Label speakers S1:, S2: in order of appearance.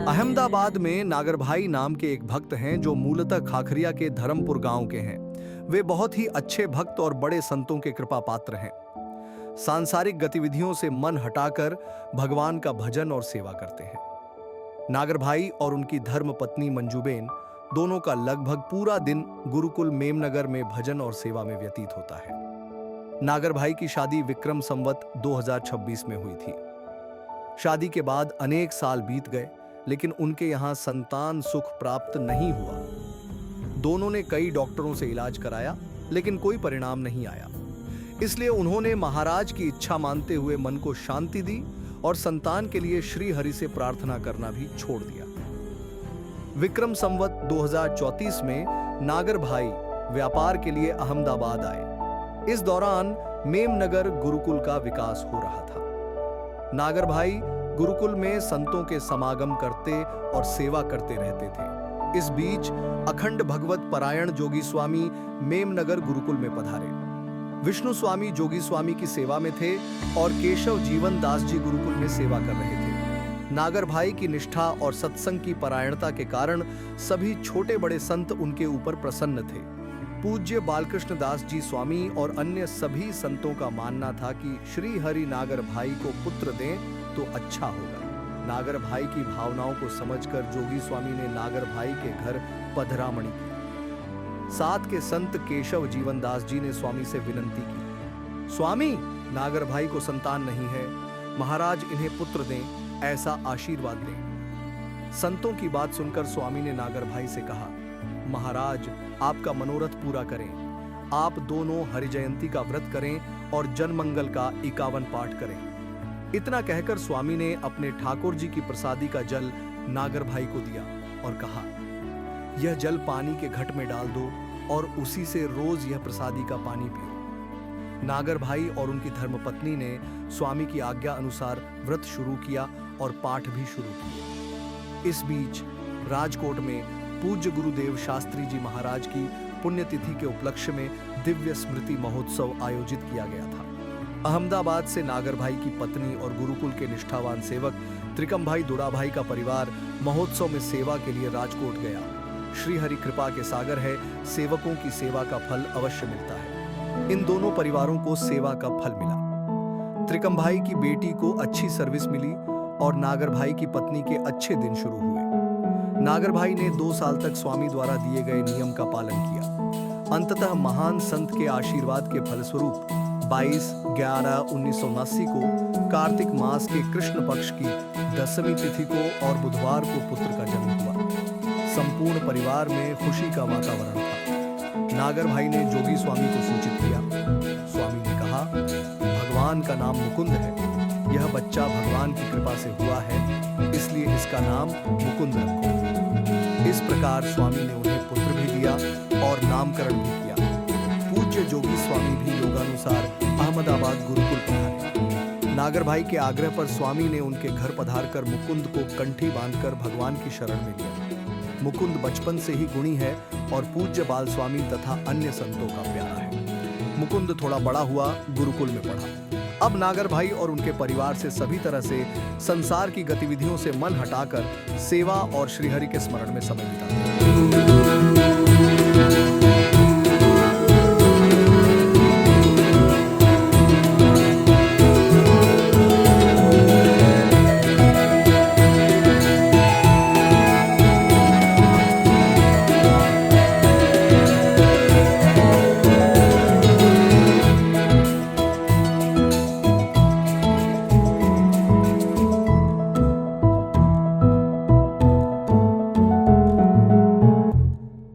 S1: अहमदाबाद में नागर भाई नाम के एक भक्त हैं जो मूलतः खाखरिया के धर्मपुर गांव के हैं। वे बहुत ही अच्छे भक्त और बड़े संतों के कृपा पात्र हैं। सांसारिक गतिविधियों से मन हटाकर भगवान का भजन और सेवा करते हैं। नागर भाई और उनकी धर्म पत्नी मंजूबेन दोनों का लगभग पूरा दिन गुरुकुल मेमनगर में भजन और सेवा में व्यतीत होता है। नागर भाई की शादी विक्रम संवत 2026 में हुई थी। शादी के बाद अनेक साल बीत गए, लेकिन उनके यहां संतान सुख प्राप्त नहीं हुआ। दोनों ने कई डॉक्टरों से इलाज कराया, लेकिन कोई परिणाम नहीं आया। इसलिए उन्होंने महाराज की इच्छा मानते हुए मन को शांति दी और संतान के लिए श्री हरि से प्रार्थना करना भी छोड़ दिया। विक्रम संवत 2034 में नागर भाई व्यापार के लिए अहमदाबाद आए। इस दौरान मेमनगर गुरुकुल का विकास हो रहा था। नागर भाई गुरुकुल में संतों के समागम करते और सेवा करते रहते थे। इस बीच अखंड भगवत परायण जोगी स्वामी मेमनगर गुरुकुल में पधारे। विष्णु स्वामी जोगी स्वामी की सेवा में थे और केशव जीवन दास जी गुरुकुल में सेवा कर रहे थे। नागर भाई की निष्ठा और सत्संग की परायणता के कारण सभी छोटे बड़े संत उनके ऊपर प्रसन्न थे। पूज्य बालकृष्ण दास जी स्वामी और अन्य सभी संतों का मानना था कि श्री हरि नागर भाई को पुत्र दें तो अच्छा होगा। नागर भाई की भावनाओं को समझकर जोगी स्वामी ने नागर भाई के घर पधरामणि की। साथ के संत केशव जीवन दास जी ने स्वामी से विनती की, स्वामी, नागर भाई को संतान नहीं है, महाराज इन्हें पुत्र दें, ऐसा आशीर्वाद दें। संतों की बात सुनकर स्वामी ने नागर भाई से कहा, महाराज आपका मनोरथ पूरा करें। आप दोनों हरि जयंती का व्रत करें और जनमंगल का 51 पाठ करें। इतना कहकर स्वामी ने अपने ठाकुर जी की प्रसादी का जल नागर भाई को दिया और कहा, यह जल पानी के घट में डाल दो और उसी से रोज यह प्रसादी का पानी पियो। नागर भाई और उनकी धर्मपत्नी ने स्वामी की आज्ञा अनुसार व्रत शुरू किया और पाठ भी शुरू किए। इस बीच राजकोट में पूज्य गुरुदेव शास्त्री जी महाराज की पुण्यतिथि के उपलक्ष्य में दिव्य स्मृति महोत्सव आयोजित किया गया था। अहमदाबाद से नागर भाई की पत्नी और गुरुकुल के निष्ठावान सेवक त्रिकम भाई दुड़ा भाई का परिवार महोत्सव में सेवा के लिए राजकोट गया। श्री हरि कृपा के सागर है, सेवकों की सेवा का फल अवश्य मिलता है। इन दोनों परिवारों को सेवा का फल मिला। त्रिकम भाई की बेटी को अच्छी सर्विस मिली और नागर भाई की पत्नी के अच्छे दिन शुरू हुए। नागर भाई ने 2 साल तक स्वामी द्वारा दिए गए नियम का पालन किया। अंततः महान संत के आशीर्वाद के फलस्वरूप 22/11/1979 को कार्तिक मास के कृष्ण पक्ष की 10वीं तिथि को और बुधवार को पुत्र का जन्म हुआ। संपूर्ण परिवार में खुशी का वातावरण था। नागर भाई ने जोगी स्वामी को सूचित किया। स्वामी ने कहा, भगवान का नाम मुकुंद है। यह बच्चा भगवान की कृपा से हुआ है, इसलिए इसका नाम मुकुंद रखो। इस प्रकार स्वामी ने उन्हें पुत्र भी दिया और नामकरण भी किया। पूज्य जोगी स्वामी भी योगानुसार अहमदाबाद गुरुकुल पधारे। नागर भाई के आग्रह पर स्वामी ने उनके घर पधारकर मुकुंद को कंठी बांधकर भगवान की शरण में लिया। मुकुंद बचपन से ही गुणी है और पूज्य बाल स्वामी तथा अन्य संतों का प्यारा है। मुकुंद थोड़ा बड़ा हुआ, गुरुकुल में पढ़ा। अब नागर भाई और उनके परिवार से सभी तरह से संसार की गतिविधियों से मन हटाकर सेवा और श्रीहरि के स्मरण में समय बिताते हैं।